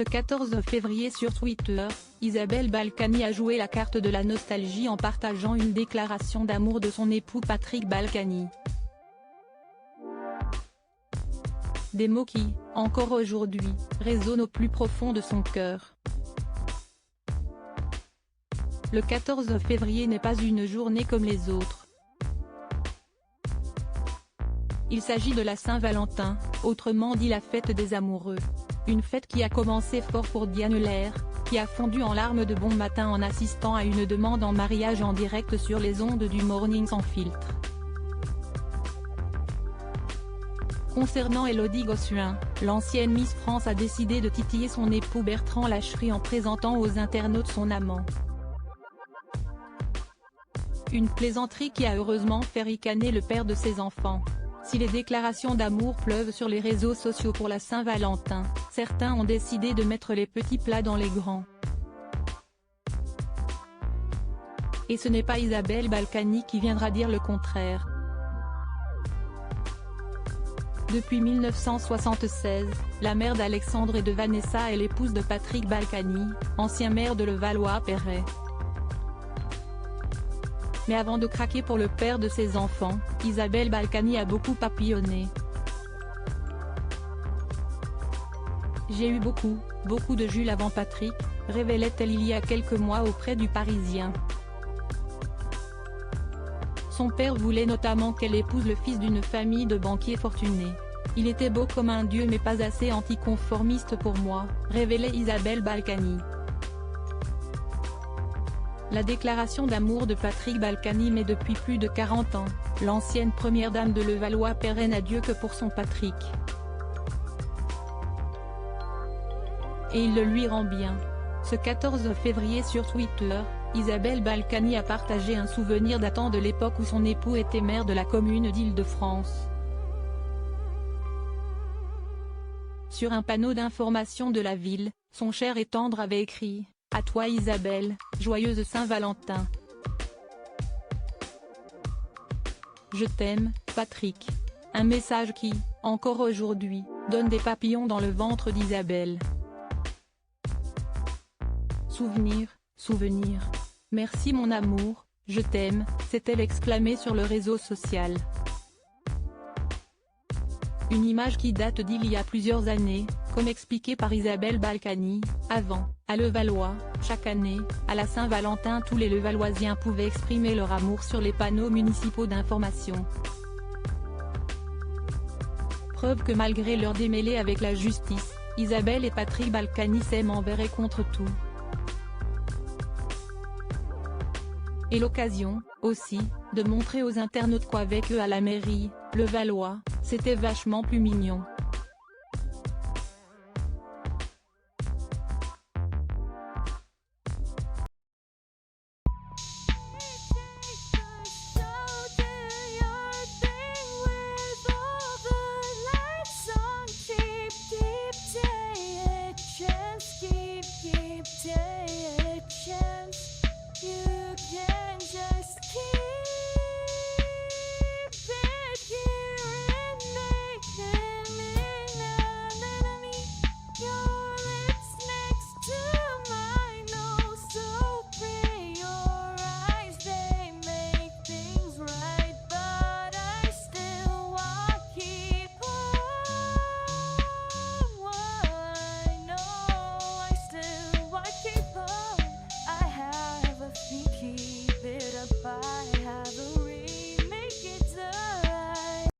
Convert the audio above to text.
Ce 14 février sur Twitter, Isabelle Balkany a joué la carte de la nostalgie en partageant une déclaration d'amour de son époux Patrick Balkany. Des mots qui, encore aujourd'hui, résonnent au plus profond de son cœur. Le 14 février n'est pas une journée comme les autres. Il s'agit de la Saint-Valentin, autrement dit la fête des amoureux. Une fête qui a commencé fort pour Diane Lair, qui a fondu en larmes de bon matin en assistant à une demande en mariage en direct sur les ondes du Morning sans filtre. Concernant Élodie Gossuin, l'ancienne Miss France a décidé de titiller son époux Bertrand Lacherie en présentant aux internautes son amant. Une plaisanterie qui a heureusement fait ricaner le père de ses enfants. Si les déclarations d'amour pleuvent sur les réseaux sociaux pour la Saint-Valentin, certains ont décidé de mettre les petits plats dans les grands. Et ce n'est pas Isabelle Balkany qui viendra dire le contraire. Depuis 1976, la mère d'Alexandre et de Vanessa est l'épouse de Patrick Balkany, ancien maire de Levallois-Perret. Mais avant de craquer pour le père de ses enfants, Isabelle Balkany a beaucoup papillonné. J'ai eu beaucoup de Jules avant Patrick, révélait-elle il y a quelques mois auprès du Parisien. Son père voulait notamment qu'elle épouse le fils d'une famille de banquiers fortunés. Il était beau comme un dieu mais pas assez anticonformiste pour moi, révélait Isabelle Balkany. La déclaration d'amour de Patrick Balkany met depuis plus de 40 ans, l'ancienne première dame de Levallois-Perret n'a Dieu que pour son Patrick. Et il le lui rend bien. Ce 14 février sur Twitter, Isabelle Balkany a partagé un souvenir datant de l'époque où son époux était maire de la commune d'Île-de-France. Sur un panneau d'information de la ville, son cher et tendre avait écrit « À toi Isabelle, joyeuse Saint-Valentin. Je t'aime, Patrick ». Un message qui, encore aujourd'hui, donne des papillons dans le ventre d'Isabelle. Souvenir. Merci mon amour, je t'aime, s'est-elle exclamée sur le réseau social. Une image qui date d'il y a plusieurs années, comme expliqué par Isabelle Balkany. Avant, à Levallois, chaque année, à la Saint-Valentin tous les Levalloisiens pouvaient exprimer leur amour sur les panneaux municipaux d'information. Preuve que malgré leur démêlés avec la justice, Isabelle et Patrick Balkany s'aiment envers et contre tout. Et l'occasion, aussi, de montrer aux internautes qu'avec eux à la mairie, Levallois, c'était vachement plus mignon.